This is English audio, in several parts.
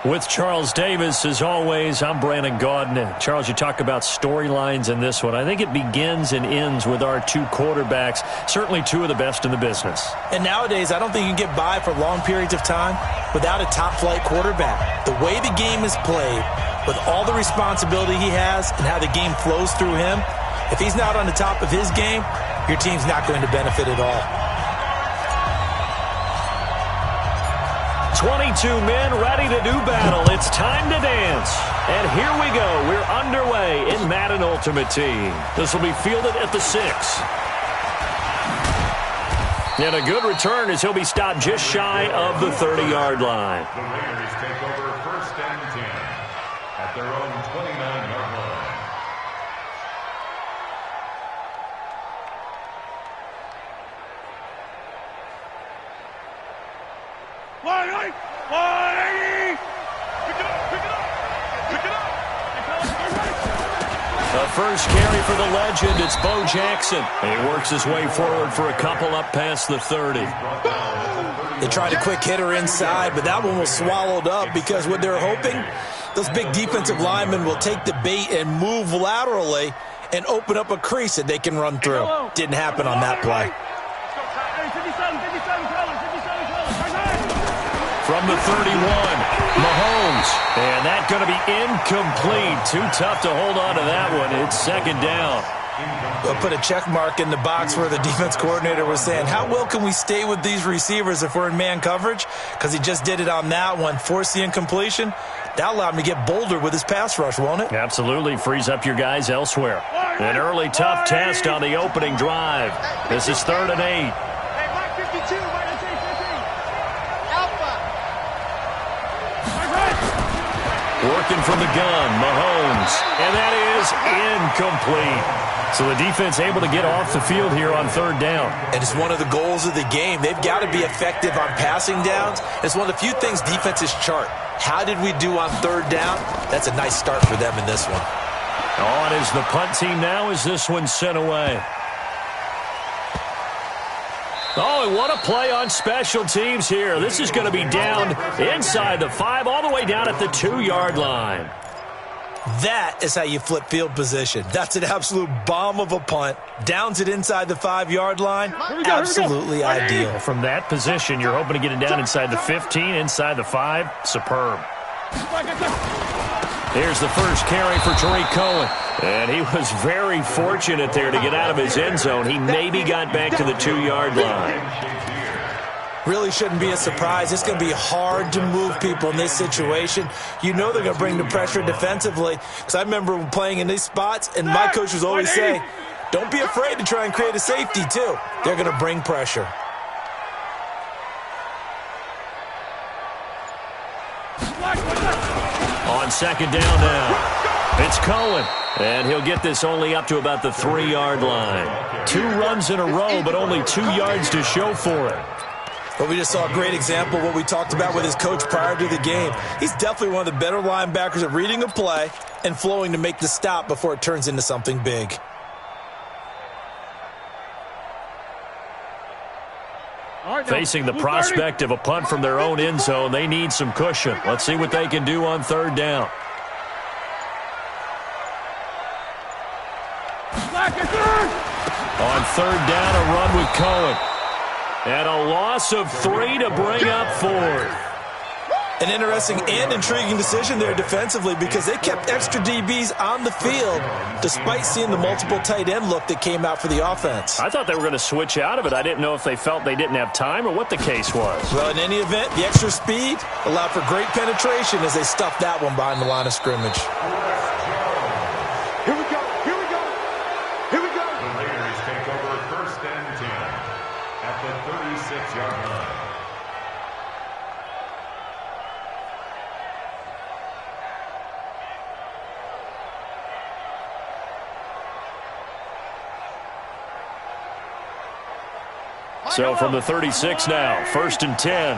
With Charles Davis, as always, I'm Brandon Gaudin. Charles, you talk about storylines in this one. I think it begins and ends with our two quarterbacks, certainly two of the best in the business. And nowadays, I don't think you can get by for long periods of time without a top-flight quarterback. The way the game is played, with all the responsibility he has and how the game flows through him, if he's not on the top of his game, your team's not going to benefit at all. 22 men ready to do battle. It's time to dance. And here we go. We're underway in Madden Ultimate Team. This will be fielded at the 6. And a good return as he'll be stopped just shy of the 30-yard line. The Raiders take over 1st and 10 at their own 29-yard line. The first carry for the legend, it's Bo Jackson. And he works his way forward for a couple up past the 30. They tried a quick hitter inside, but that one was swallowed up because what they're hoping, those big defensive linemen will take the bait and move laterally and open up a crease that they can run through. Didn't happen on that play. From the 31, Mahomes. And that's going to be incomplete. Too tough to hold on to that one. It's 2nd down. They'll put a check mark in the box where the defense coordinator was saying, how well can we stay with these receivers if we're in man coverage? Because he just did it on that one. Force the incompletion. That allowed him to get bolder with his pass rush, won't it? Absolutely. Frees up your guys elsewhere. An early tough test on the opening drive. This is 3rd and 8. Working from the gun, Mahomes. And that is incomplete. So the defense able to get off the field here on 3rd down. And it's one of the goals of the game. They've got to be effective on passing downs. It's one of the few things defenses chart. How did we do on 3rd down? That's a nice start for them in this one. On is the punt team now as this one's sent away. Oh, and what a play on special teams here. This is going to be down inside the 5, all the way down at the 2-yard line. That is how you flip field position. That's an absolute bomb of a punt. Downs it inside the 5-yard line. Absolutely ideal. From that position, you're hoping to get it down inside the 15, inside the 5. Superb. Here's the first carry for Tariq Cohen. And he was very fortunate there to get out of his end zone. He maybe got back to the 2-yard line. Really shouldn't be a surprise. It's going to be hard to move people in this situation. You know they're going to bring the pressure defensively. Because I remember playing in these spots, and my coach was always saying, don't be afraid to try and create a safety, too. They're going to bring pressure. On 2nd down now, it's Cohen. And he'll get this only up to about the 3-yard line. 2 runs in a row, but only 2 yards to show for it. Well, we just saw a great example of what we talked about with his coach prior to the game. He's definitely one of the better linebackers at reading a play and flowing to make the stop before it turns into something big. Facing the prospect of a punt from their own end zone, they need some cushion. Let's see what they can do on 3rd down. On 3rd down, a run with Cohen. And a loss of 3 to bring up 4th. An interesting and intriguing decision there defensively because they kept extra DBs on the field despite seeing the multiple tight end look that came out for the offense. I thought they were going to switch out of it. I didn't know if they felt they didn't have time or what the case was. Well, in any event, the extra speed allowed for great penetration as they stuffed that one behind the line of scrimmage. Here we go. The Raiders take over 1st and 10 at the 36-yard line. So from the 36 now, 1st and 10.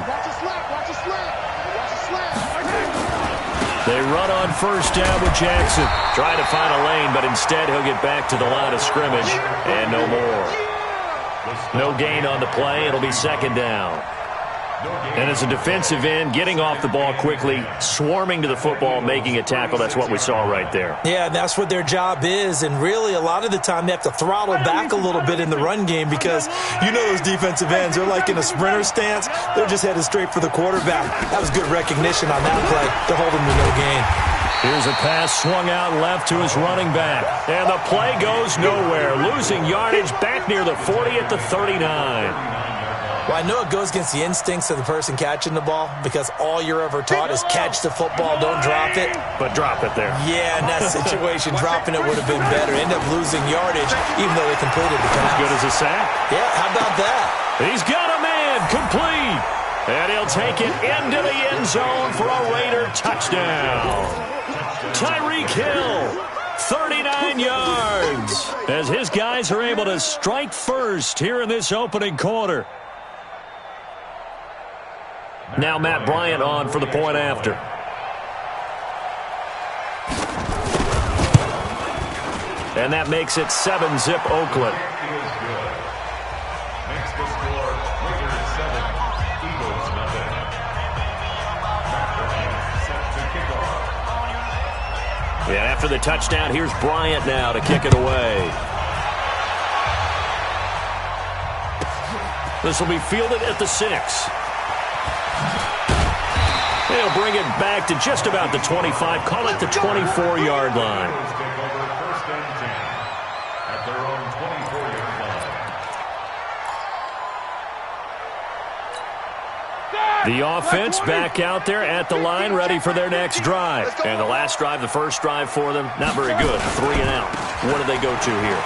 They run on 1st down with Jackson. Trying to find a lane, but instead he'll get back to the line of scrimmage and no more. No gain on the play. It'll be 2nd down. And as a defensive end, getting off the ball quickly, swarming to the football, making a tackle, that's what we saw right there. Yeah, and that's what their job is. And really, a lot of the time, they have to throttle back a little bit in the run game because you know those defensive ends, they're like in a sprinter stance. They're just headed straight for the quarterback. That was good recognition on that play to hold him to no gain. Here's a pass swung out left to his running back. And the play goes nowhere, losing yardage back near the 40 at the 39. Well, I know it goes against the instincts of the person catching the ball because all you're ever taught is catch the football, don't drop it. But drop it there. Yeah, in that situation, dropping it would have been better. End up losing yardage even though they completed the pass. As good as a sack. Yeah, how about that? He's got a man, complete. And he'll take it into the end zone for a Raider touchdown. Tyreek Hill, 39 yards, as his guys are able to strike first here in this opening quarter. Now Matt Bryant on for the point after. And that makes it 7-zip Oakland. Makes the score Raiders 7, Eagles nothing. Matt Bryant set to kick off. Yeah, after the touchdown, here's Bryant now to kick it away. This will be fielded at the 6. They'll bring it back to just about the 25, call it the 24-yard line. Take over first and 10 at their own 24-yard line. The offense back out there at the line, ready for their next drive. And the last drive, the first drive for them, not very good. 3 and out. What do they go to here?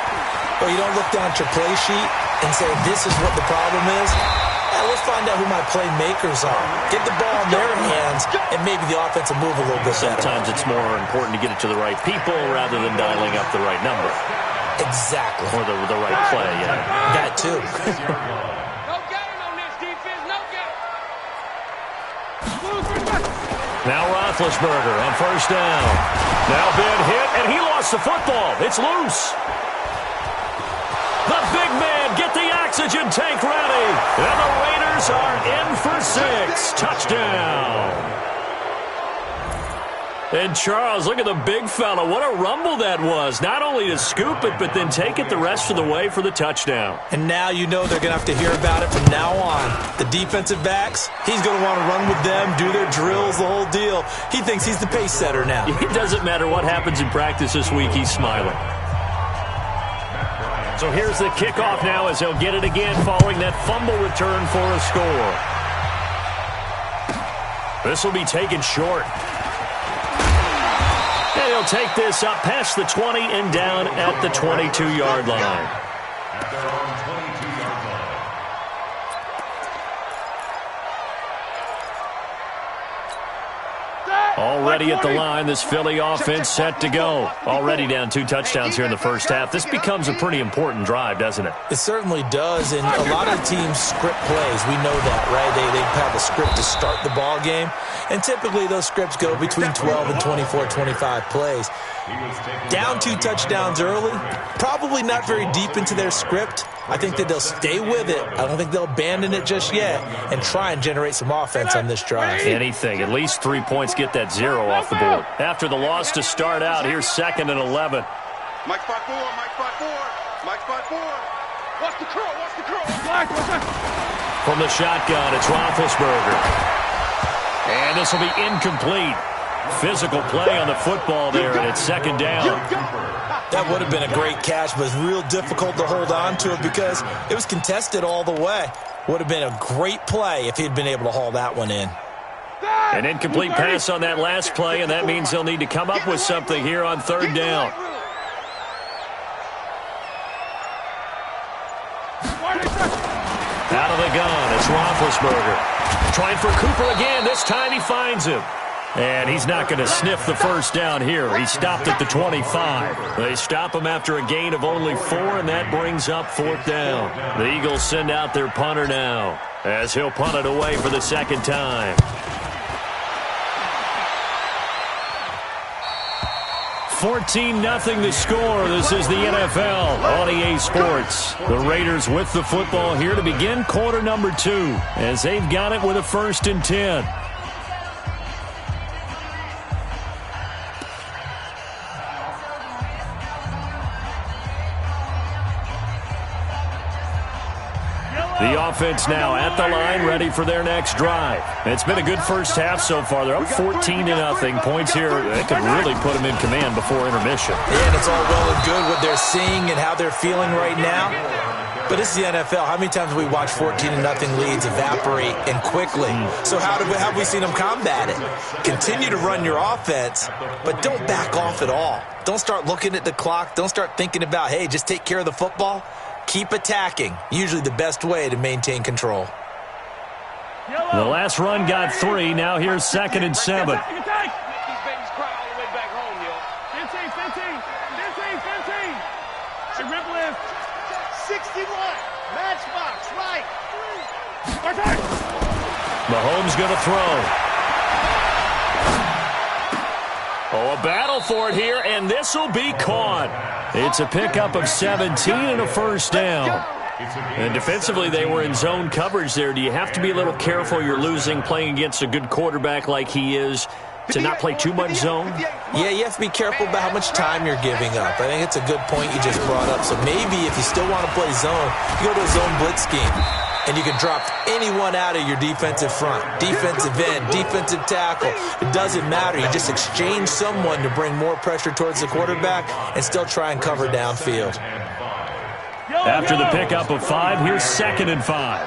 Well, you don't look down at your play sheet and say, this is what the problem is. Let's find out who my playmakers are. Get the ball in their hands, and maybe the offense will move a little bit better. Sometimes it's more important to get it to the right people rather than dialing up the right number. Exactly. Or the right play, yeah. That too. No game on this defense, no game. Now Roethlisberger on first down. Now Ben hit, and he lost the football. It's loose. The big man, get the oxygen tank ready. And the Raiders are in for 6. Touchdown. And Charles, look at the big fella. What a rumble that was. Not only to scoop it, but then take it the rest of the way for the touchdown. And now you know they're going to have to hear about it from now on. The defensive backs, he's going to want to run with them, do their drills, the whole deal. He thinks he's the pace setter now. It doesn't matter what happens in practice this week, he's smiling. So here's the kickoff now as they'll get it again following that fumble return for a score. This will be taken short. And he'll take this up past the 20 and down at the 22-yard line. At their own 22-yard line. Already at the line, this Philly offense set to go. Already down 2 touchdowns here in the first half. This becomes a pretty important drive, doesn't it? It certainly does, and a lot of teams script plays. We know that, right? They have a script to start the ball game, and typically those scripts go between 12 and 24, 25 plays. Down 2 touchdowns early, probably not very deep into their script. I think that they'll stay with it. I don't think they'll abandon it just yet and try and generate some offense on this drive. Anything. At least 3 points, get that 0 off the board. After the loss to start out, here's 2nd and 11. Mike spot 4, Mike spot 4, Mike spot 4. Watch the curl, watch the curl. From the shotgun, it's Roethlisberger. And this will be incomplete. Physical play on the football there, and it's 2nd down. That would have been a great catch, but it's real difficult to hold on to it because it was contested all the way. Would have been a great play if he'd been able to haul that one in. An incomplete pass on that last play, and that means they'll need to come up with something here on 3rd down. Out of the gun, it's Roethlisberger. Trying for Cooper again. This time he finds him. And he's not going to sniff the first down here. He stopped at the 25. They stop him after a gain of only 4, and that brings up 4th down. The Eagles send out their punter now, as he'll punt it away for the 2nd time. 14-0 the score. This is the NFL on EA Sports. The Raiders with the football here to begin quarter number 2 as they've got it with a 1st and 10. The offense now at the line, ready for their next drive. It's been a good first half so far. They're up 14-0. Points here, they could really put them in command before intermission. Yeah, and it's all well and good what they're seeing and how they're feeling right now. But this is the NFL. How many times have we watched 14-0 leads evaporate and quickly? So how have we seen them combat it? Continue to run your offense, but don't back off at all. Don't start looking at the clock. Don't start thinking about, hey, just take care of the football. Keep attacking. Usually the best way to maintain control. The last run got 3. Now here's 2nd and 7. Mahomes going to throw. Oh, a battle for it here, and this will be caught. It's a pickup of 17 and a 1st down. And defensively, they were in zone coverage there. Do you have to be a little careful? You're losing playing against a good quarterback like he is to not play too much zone? Yeah, you have to be careful about how much time you're giving up. I think it's a good point you just brought up. So maybe if you still want to play zone, you go to a zone blitz scheme. And you can drop anyone out of your defensive front, defensive end, defensive tackle. It doesn't matter. You just exchange someone to bring more pressure towards the quarterback and still try and cover downfield. After the pickup of 5, here's 2nd and 5.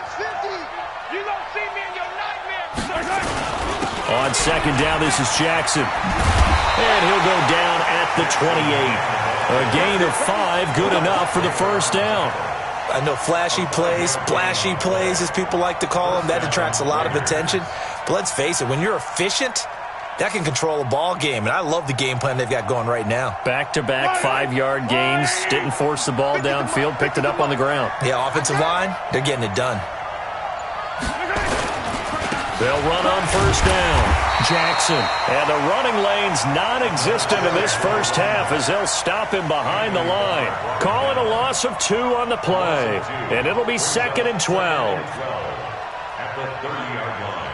On 2nd down, this is Jackson. And he'll go down at the 28. A gain of 5, good enough for the 1st down. I know flashy plays, splashy plays, as people like to call them, that attracts a lot of attention. But let's face it, when you're efficient, that can control a ball game. And I love the game plan they've got going right now. Back-to-back 5-yard gains. Didn't force the ball downfield. Picked it up on the ground. Yeah, offensive line, they're getting it done. They'll run on 1st down. Jackson. And the running lane's non-existent in this first half as they'll stop him behind the line. Call it a loss of 2 on the play. And it'll be 2nd and 12. At the 30-yard line.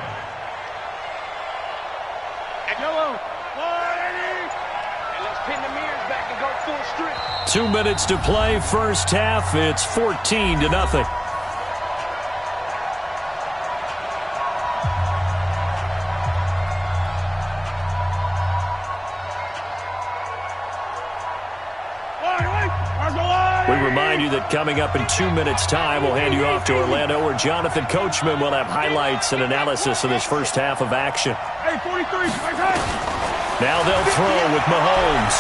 2 minutes to play, first half. It's 14-0. We remind you that coming up in 2 minutes' time, we'll hand you off to Orlando, where Jonathan Coachman will have highlights and analysis of this first half of action. Hey, 43, now they'll throw with Mahomes.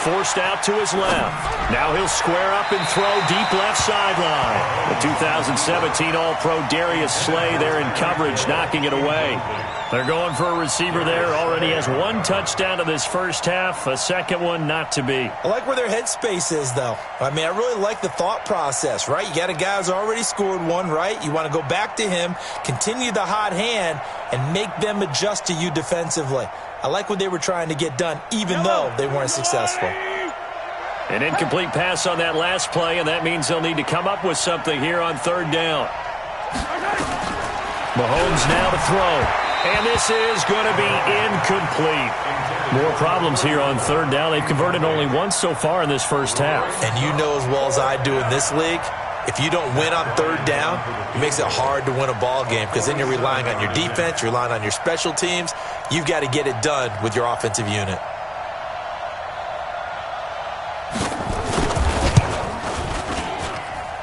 Forced out to his left. Now he'll square up and throw deep left sideline. The 2017 All-Pro Darius Slay there in coverage, knocking it away. They're going for a receiver there. Already has 1 touchdown in this first half. A second one not to be. I like where their headspace is, though. I mean, I really like the thought process, right? You got a guy who's already scored 1, right? You want to go back to him, continue the hot hand, and make them adjust to you defensively. I like what they were trying to get done, even though they weren't successful. An incomplete pass on that last play, and that means they'll need to come up with something here on 3rd down. Mahomes now to throw. And this is going to be incomplete. More problems here on 3rd down. They've converted only once so far in this first half. And you know as well as I do in this league, if you don't win on 3rd down, it makes it hard to win a ball game because then you're relying on your defense, you're relying on your special teams. You've got to get it done with your offensive unit.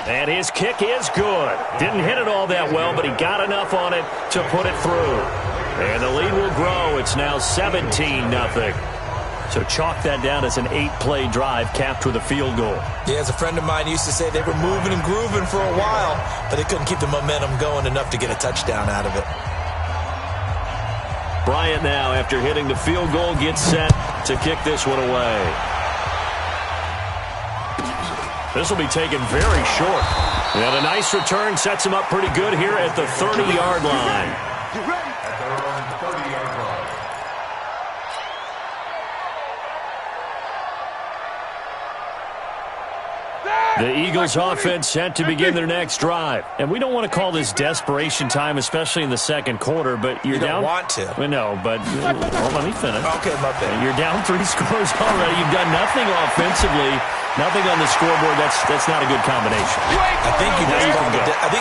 And his kick is good. Didn't hit it all that well, but he got enough on it to put it through. And the lead will grow. It's now 17-0. So chalk that down as an 8-play drive capped with a field goal. Yeah, as a friend of mine used to say, they were moving and grooving for a while, but they couldn't keep the momentum going enough to get a touchdown out of it. Bryant now, after hitting the field goal, gets set to kick this one away. This will be taken very short. And a nice return sets him up pretty good here at the 30-yard line. The Eagles offense set to begin their next drive. And we don't want to call this desperation time, especially in the second quarter, but you're down. You don't want to. No, but let me finish. Okay, my bad. You're down 3 scores already. You've done nothing offensively, nothing on the scoreboard. That's not a good combination. I think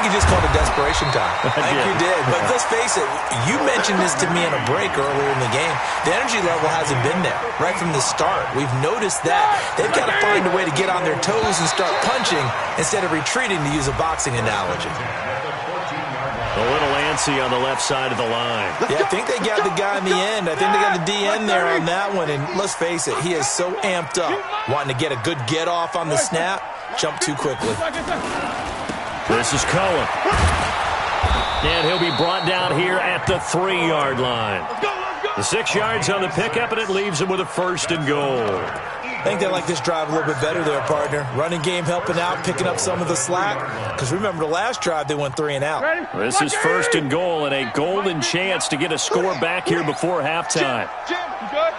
you just called it desperation time. I think you did. But let's face it, you mentioned this to me on a break earlier in the game. The energy level hasn't been there right from the start. We've noticed that. They've got to find a way to get on their toes and start punching instead of retreating, to use a boxing analogy. A little antsy on the left side of the line. Yeah, I think they got the guy in the end. I think they got the DN there on that one. And let's face it, he is so amped up, wanting to get a good get-off on the snap, jump too quickly. This is Cohen. And he'll be brought down here at the 3-yard line. The 6 yards on the pickup, and it leaves him with a 1st and goal. I think they like this drive a little bit better there, partner. Running game helping out, picking up some of the slack. Because remember, the last drive, they went 3 and out. This is 1st and goal, and a golden chance to get a score back here before halftime. Jim, you good?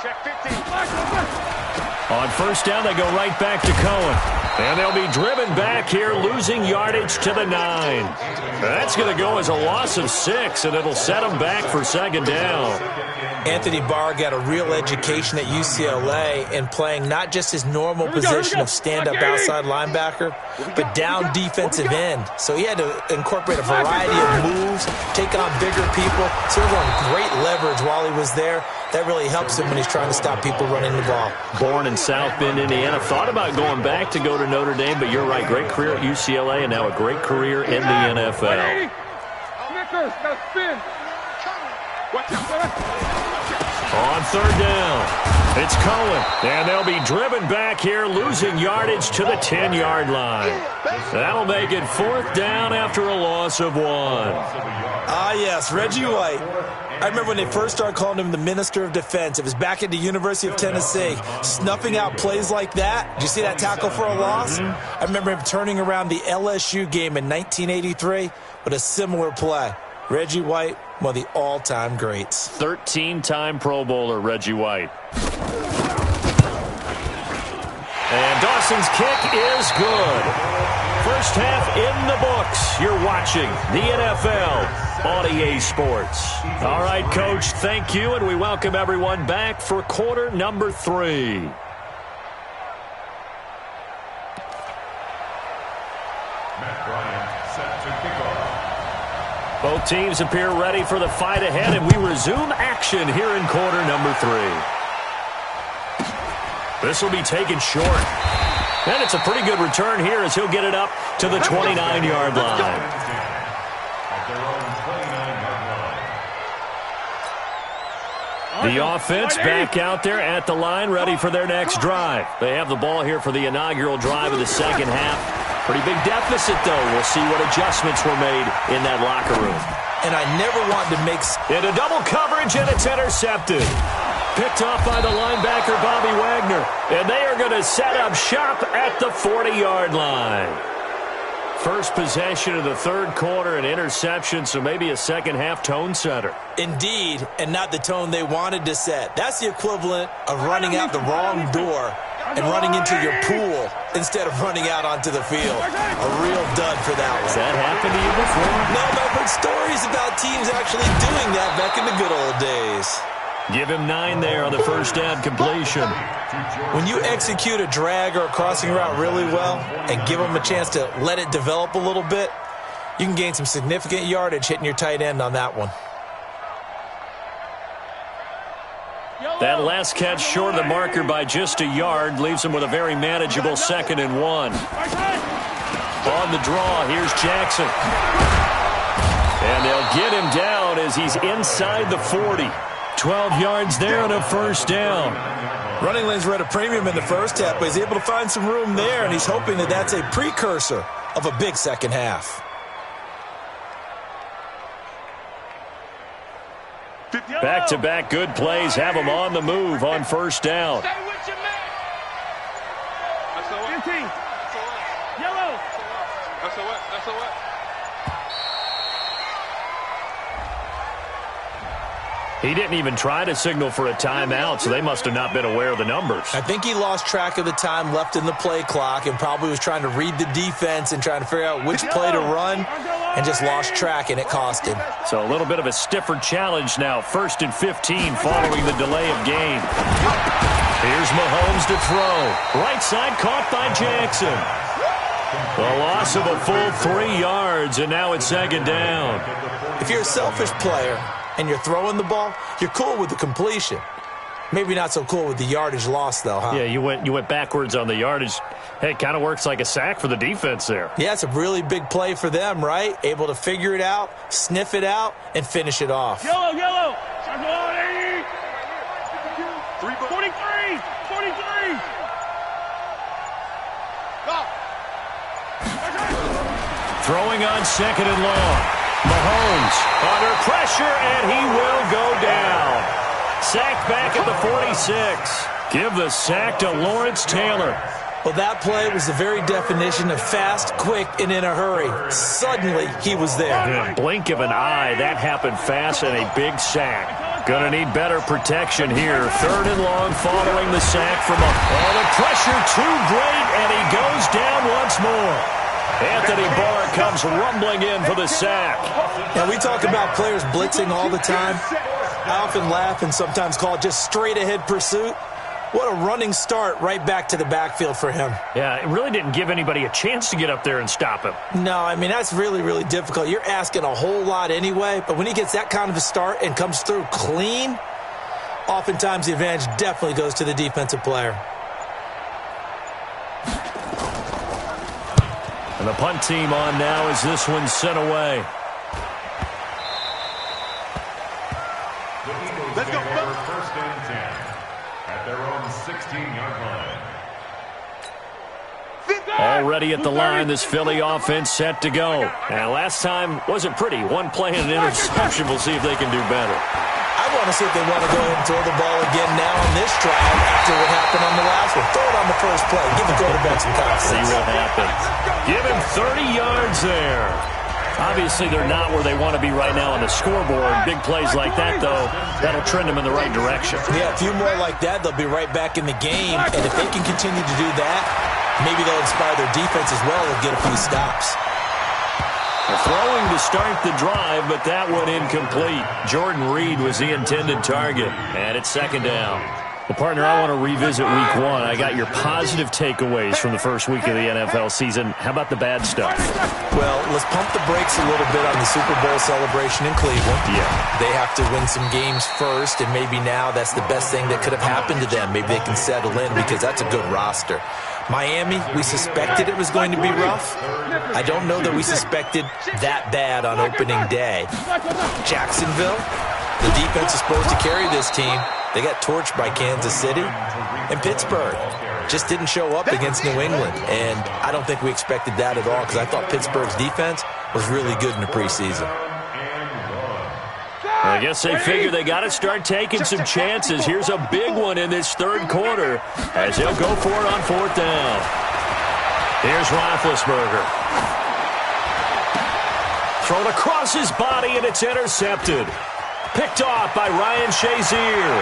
Check 15. On 1st down, they go right back to Cohen. And they'll be driven back here, losing yardage to the 9. That's going to go as a loss of 6, and it'll set them back for 2nd down. Anthony Barr got a real education at UCLA in playing not just his normal position of stand-up outside linebacker, but down defensive end. So he had to incorporate a variety of moves, take on bigger people. So he was on great leverage while he was there. That really helps him when he's trying to stop people running the ball. Born in South Bend, Indiana. Thought about going back to go to Notre Dame, but you're right. Great career at UCLA and now a great career in the NFL. On 3rd down, it's Cohen. And they'll be driven back here, losing yardage to the 10-yard line. That'll make it 4th down after a loss of 1. Ah, yes, Reggie White. I remember when they first started calling him the Minister of Defense. It was back at the University of Tennessee, snuffing out plays like that. Did you see that tackle for a loss? I remember him turning around the LSU game in 1983 with a similar play. Reggie White, one of the all-time greats. 13-time Pro Bowler, Reggie White. And Dawson's kick is good. First half in the books. You're watching the NFL on EA Sports. All right, Coach, thank you, and we welcome everyone back for quarter number 3. Matt Bryant set to kick off. Both teams appear ready for the fight ahead, and we resume action here in quarter number 3. This will be taken short. And it's a pretty good return here as he'll get it up to the 29-yard line. The offense back out there at the line, ready for their next drive. They have the ball here for the inaugural drive of the second half. Pretty big deficit, though. We'll see what adjustments were made in that locker room. And I never want to make... Into double coverage, and it's intercepted. Picked off by the linebacker, Bobby Wagner. And they are going to set up shop at the 40-yard line. First possession of the 3rd quarter, an interception, so maybe a second-half tone setter. Indeed, and not the tone they wanted to set. That's the equivalent of running out the wrong door and running into your pool instead of running out onto the field. A real dud for that one. Has that happened to you before? No, but I've heard stories about teams actually doing that back in the good old days. Give him 9 there on the first down completion. When you execute a drag or a crossing route really well and give them a chance to let it develop a little bit, you can gain some significant yardage hitting your tight end on that one. That last catch short of the marker by just a yard leaves him with a very manageable 2nd and 1. On the draw, here's Jackson. And they'll get him down as he's inside the 40. 12 yards there and a first down. Running lanes were at a premium in the first half, but he's able to find some room there, and he's hoping that that's a precursor of a big second half. Back-to-back good plays have him on the move on first down. Stay with your man. That's a what? Yellow. That's a what? That's a what? He didn't even try to signal for a timeout, so they must have not been aware of the numbers. I think he lost track of the time left in the play clock and probably was trying to read the defense and trying to figure out which play to run and just lost track, and it cost him. So a little bit of a stiffer challenge now. 1st and 15 following the delay of game. Here's Mahomes to throw. Right side caught by Jackson. A loss of a full 3 yards, and now it's 2nd down. If you're a selfish player and you're throwing the ball, you're cool with the completion. Maybe not so cool with the yardage loss, though, huh? Yeah, you went backwards on the yardage. Hey, it kind of works like a sack for the defense there. Yeah, it's a really big play for them, right? Able to figure it out, sniff it out, and finish it off. Yellow. 43. Go. Throwing on 2nd and long. Mahomes under pressure, and he will go down. Sacked back at the 46. Give the sack to Lawrence Taylor. Well, that play was the very definition of fast, quick, and in a hurry. Suddenly, he was there. In a blink of an eye, that happened fast, and a big sack. Gonna need better protection here. 3rd and long following the sack from the pressure too great, and he goes down once more. Anthony Barr comes rumbling in for the sack. Now, we talk about players blitzing all the time. I often laugh and sometimes call it just straight-ahead pursuit. What a running start right back to the backfield for him. Yeah, it really didn't give anybody a chance to get up there and stop him. No, I mean, that's really, really difficult. You're asking a whole lot anyway, but when he gets that kind of a start and comes through clean, oftentimes the advantage definitely goes to the defensive player. And the punt team on now as this one's sent away. Let's go. 1st and 10 at their own 16-yard line. Already at the line, this Philly offense set to go. And last time wasn't pretty. One play and an interception. We'll see if they can do better. I want to see if they want to go ahead and throw the ball again now on this drive after what happened on the last one. Throw it on the first play. Give the quarterback some confidence. See what happens. Give him 30 yards there. Obviously, they're not where they want to be right now on the scoreboard. Big plays like that, though, that'll trend them in the right direction. Yeah, a few more like that, they'll be right back in the game. And if they can continue to do that, maybe they'll inspire their defense as well and get a few stops. Throwing to start the drive, but that one incomplete. Jordan Reed was the intended target, and it's 2nd down. Well, partner, I want to revisit Week 1. I got your positive takeaways from the first week of the NFL season. How about the bad stuff? Well, let's pump the brakes a little bit on the Super Bowl celebration in Cleveland. Yeah. They have to win some games first, and maybe now that's the best thing that could have happened to them. Maybe they can settle in because that's a good roster. Miami, we suspected it was going to be rough. I don't know that we suspected that bad on opening day. Jacksonville, the defense is supposed to carry this team. They got torched by Kansas City. And Pittsburgh just didn't show up against New England. And I don't think we expected that at all because I thought Pittsburgh's defense was really good in the preseason. I guess they figure they got to start taking some chances. Here's a big one in this 3rd quarter as they'll go for it on 4th down. Here's Roethlisberger. Thrown across his body, and it's intercepted. Picked off by Ryan Shazier.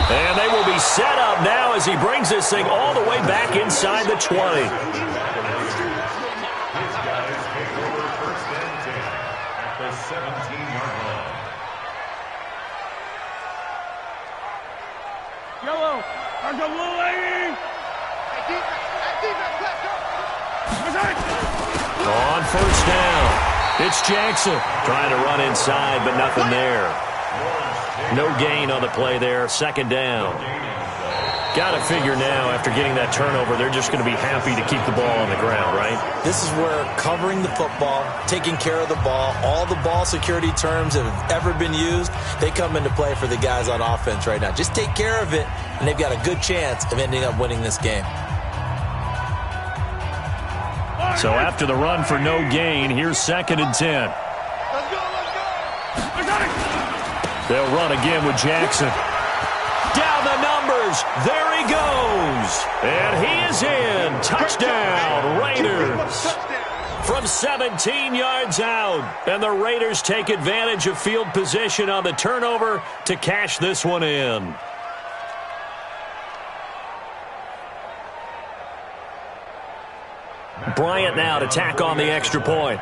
And they will be set up now as he brings this thing all the way back inside the 20. Yellow. There's a blue lady. On 1st down. It's Jackson trying to run inside, but nothing there. No gain on the play there. 2nd down. Got to figure now, after getting that turnover, they're just going to be happy to keep the ball on the ground, right? This is where covering the football, taking care of the ball, all the ball security terms that have ever been used, they come into play for the guys on offense right now. Just take care of it, and they've got a good chance of ending up winning this game. So after the run for no gain, here's 2nd and 10. They'll run again with Jackson. Down the numbers. There he goes. And he is in. Touchdown, Raiders. from 17 yards out. And the Raiders take advantage of field position on the turnover to cash this one in. Bryant now to tack on the extra point.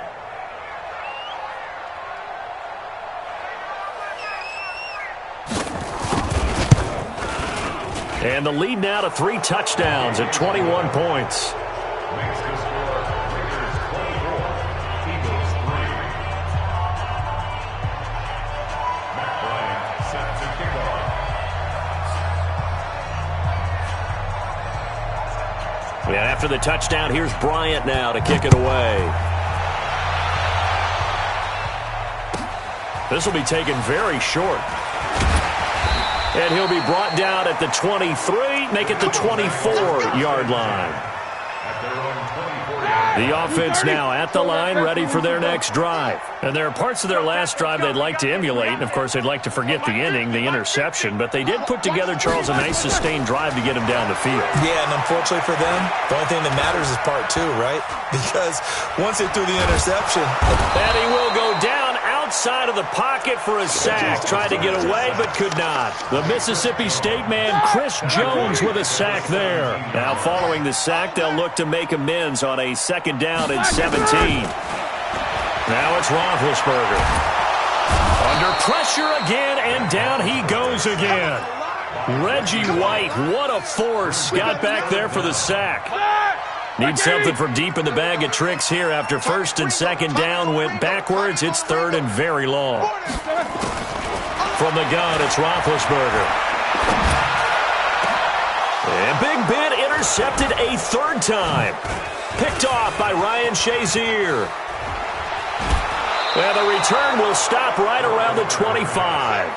And the lead now to 3 touchdowns at 21 points. Makes the score Raiders 24, Eagles 3. Matt Bryant set to kick off. And after the touchdown, here's Bryant now to kick it away. This will be taken very short. And he'll be brought down at the 23, make it the 24-yard line. At their own 24-yard line. The offense now at the line, ready for their next drive. And there are parts of their last drive they'd like to emulate, and of course they'd like to forget the inning, the interception, but they did put together, Charles, a nice sustained drive to get him down the field. Yeah, and unfortunately for them, the only thing that matters is part 2, right? Because once they threw the interception. And he will go down outside of the pocket for a sack. Tried to get away, but could not. The Mississippi State man, Chris Jones, with a sack there. Now following the sack, they'll look to make amends on a 2nd down and 17. Now it's Roethlisberger. Under pressure again, and down he goes again. Reggie White, what a force. Got back there for the sack. Need something from deep in the bag of tricks here after 1st and 2nd down went backwards. It's 3rd and very long. From the gun, it's Roethlisberger. And Big Ben intercepted a 3rd time. Picked off by Ryan Shazier. And the return will stop right around the 25.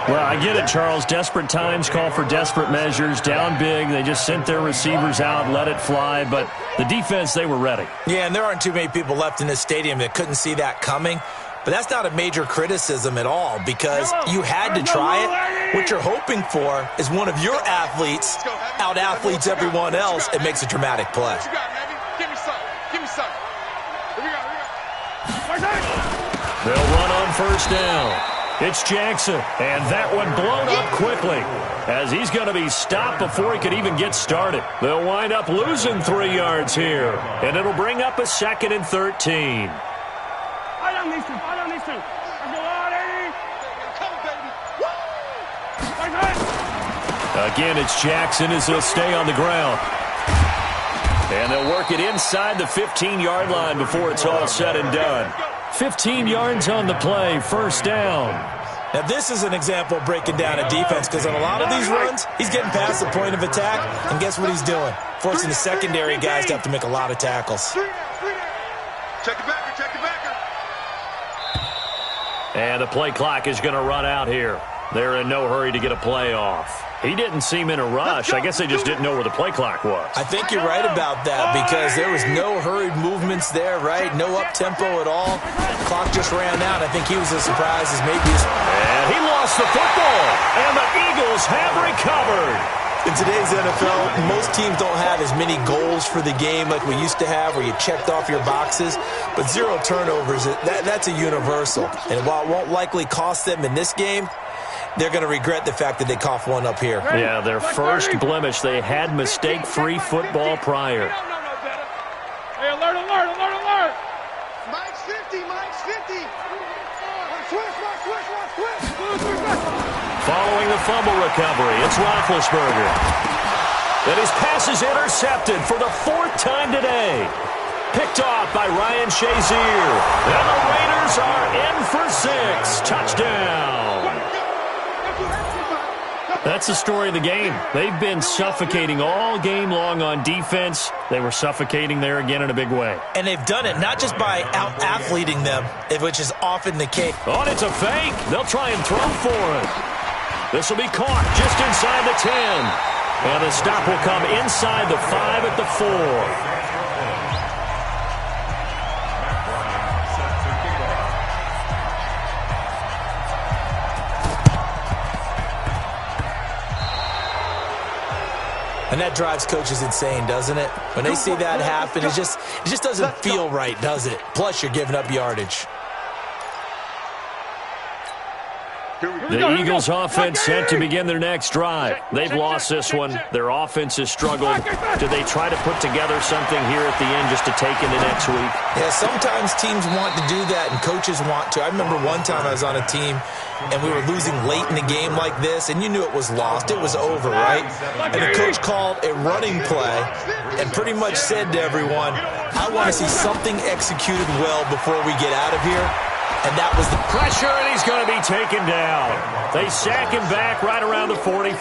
Well, I get it, Charles. Desperate times call for desperate measures. Down big, they just sent their receivers out, let it fly. But the defense, they were ready. Yeah, and there aren't too many people left in this stadium that couldn't see that coming. But that's not a major criticism at all because you had to try it. What you're hoping for is one of your athletes out-athletes everyone else and makes a dramatic play. Give me some. Give me some. Here we go. They'll run on 1st down. It's Jackson, and that one blown up quickly as he's going to be stopped before he could even get started. They'll wind up losing 3 yards here, and it'll bring up a 2nd and 13. I don't need to. Let's go on, Eddie. Come, baby. Again, it's Jackson as he'll stay on the ground. And they'll work it inside the 15-yard line before it's all said and done. 15 yards on the play, 1st down. Now, this is an example of breaking down a defense because on a lot of these runs, he's getting past the point of attack, and guess what he's doing? Forcing the secondary guys to have to make a lot of tackles. Check the backer, check the backer. And the play clock is going to run out here. They're in no hurry to get a play off. He didn't seem in a rush. I guess they just didn't know where the play clock was. I think you're right about that because there was no hurried movements there, right? No up-tempo at all. The clock just ran out. I think he was as surprised as maybe his... And he lost the football, and the Eagles have recovered. In today's NFL, most teams don't have as many goals for the game like we used to have where you checked off your boxes. But 0 turnovers, that's a universal. And while it won't likely cost them in this game, they're going to regret the fact that they coughed one up here. Yeah, their first blemish. They had mistake-free football prior. Hey, alert. Mike's 50, Mike's 50. Switch. Following the fumble recovery, it's Roethlisberger. And his pass is intercepted for the 4th time today. Picked off by Ryan Shazier. And the Raiders are in for 6. Touchdown. That's the story of the game. They've been suffocating all game long on defense. They were suffocating there again in a big way. And they've done it not just by out-athleting them, which is often the case. Oh, it's a fake. They'll try and throw for it. This will be caught just inside the 10. And the stop will come inside the 5 at the 4. And And that drives coaches insane, doesn't it? When they see that happen, it just doesn't feel right, does it? Plus, you're giving up yardage. The Eagles offense set to begin their next drive. They've lost this one. Their offense has struggled. Do they try to put together something here at the end just to take into next week? Yeah, sometimes teams want to do that and coaches want to. I remember one time I was on a team and we were losing late in the game like this, and you knew it was lost. It was over, right? And the coach called a running play and pretty much said to everyone, I want to see something executed well before we get out of here. And that was the pressure, and he's going to be taken down. They sack him back right around the 44.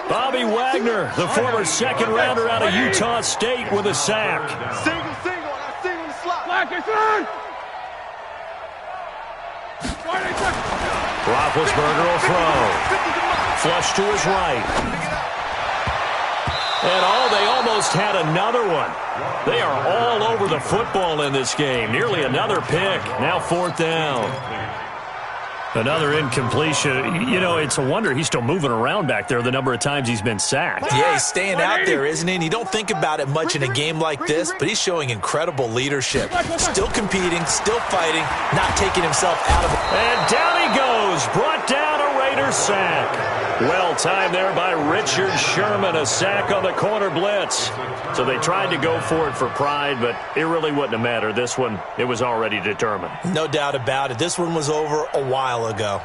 Bobby Wagner, the former second-rounder out of Utah State, with a sack. Single, I single the slot. Roethlisberger will throw. Flush to his right. And they almost had another one. They are all over the football in this game. Nearly another pick. Now 4th down. Another incompletion. You know, it's a wonder he's still moving around back there the number of times he's been sacked. Yeah, he's staying out there, isn't he? And you don't think about it much in a game like this, but he's showing incredible leadership. Still competing, still fighting, not taking himself out of it. And down he goes. Brought down a Raiders sack. Well timed there by Richard Sherman, a sack on the corner blitz. So they tried to go for it for pride, but it really wouldn't have mattered. This one, it was already determined. No doubt about it. This one was over a while ago.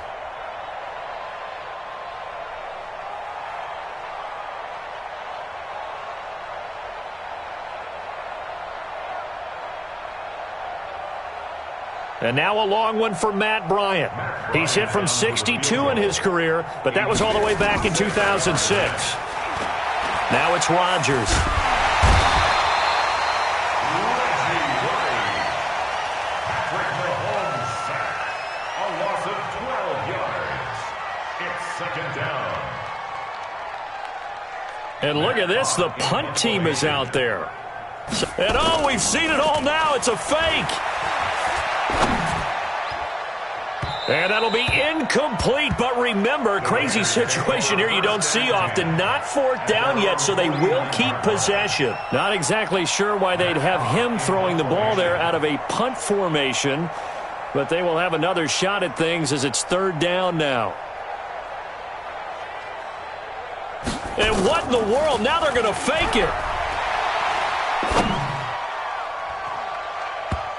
And now a long one for Matt Bryant. He's hit from 62 in his career, but that was all the way back in 2006. Now it's Rodgers. Patrick Mahomes sack. A loss of 12 yards. It's 2nd down. And look at this. The punt team is out there. And we've seen it all now. It's a fake. And that'll be incomplete, but remember, crazy situation here you don't see often. Not 4th down yet, so they will keep possession. Not exactly sure why they'd have him throwing the ball there out of a punt formation, but they will have another shot at things as it's 3rd down now. And what in the world? Now they're going to fake it.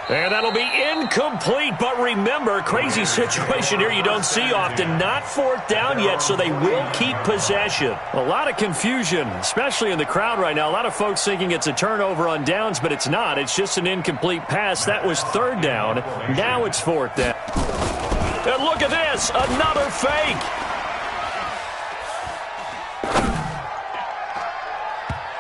And that'll be incomplete, but remember, crazy situation here you don't see often. Not 4th down yet, so they will keep possession. A lot of confusion, especially in the crowd right now. A lot of folks thinking it's a turnover on downs, but it's not. It's just an incomplete pass. That was 3rd down. Now it's 4th down. And look at this, another fake.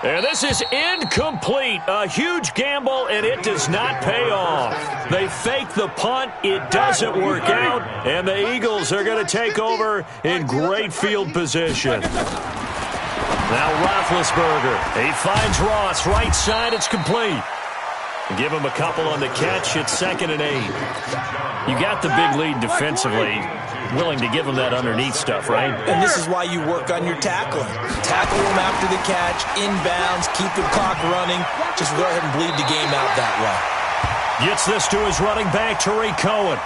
And this is incomplete. A huge gamble, and it does not pay off. They fake the punt. It doesn't work out. And the Eagles are going to take over in great field position. Now Roethlisberger. He finds Ross. Right side, it's complete. Give him a couple on the catch. It's 2nd and 8. You got the big lead defensively. Willing to give him that underneath stuff, right? And this is why you work on your tackling. Tackle him after the catch, inbounds, keep the clock running. Just go ahead and bleed the game out that way. Gets this to his running back, Tariq Cohen.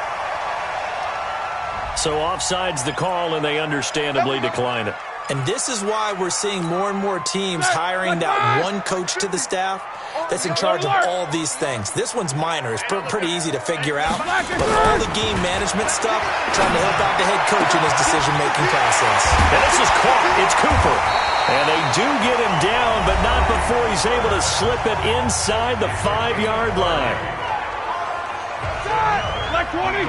So offside's the call, and they understandably decline it. And this is why we're seeing more and more teams hiring that one coach to the staff that's in charge of all these things. This one's minor. It's pretty easy to figure out. But all the game management stuff, trying to help out the head coach in his decision-making process. And this is caught. It's Cooper. And they do get him down, but not before he's able to slip it inside the 5-yard line. Like 20.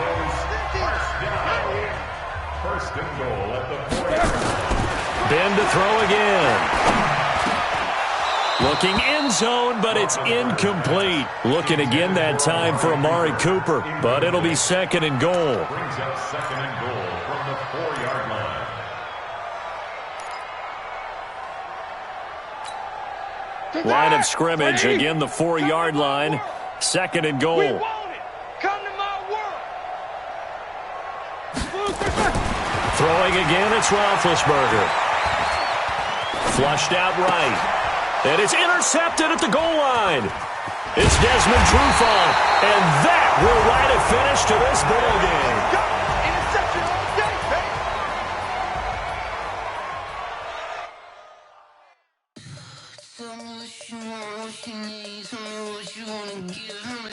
First and goal at the 4-yard line. Ben to throw again. Looking end zone, but it's incomplete. Looking again that time for Amari Cooper, but it'll be 2nd and goal. Brings up 2nd and goal from the 4-yard line. Line of scrimmage, again the 4-yard line. 2nd and goal. Come to my world. Throwing again, it's Roethlisberger. Flushed out right. And it's intercepted at the goal line. It's Desmond Trufant, and that will write a finish to this ball game. Interception all day, baby. Tell me what you want, what you need. Tell me what you want to give.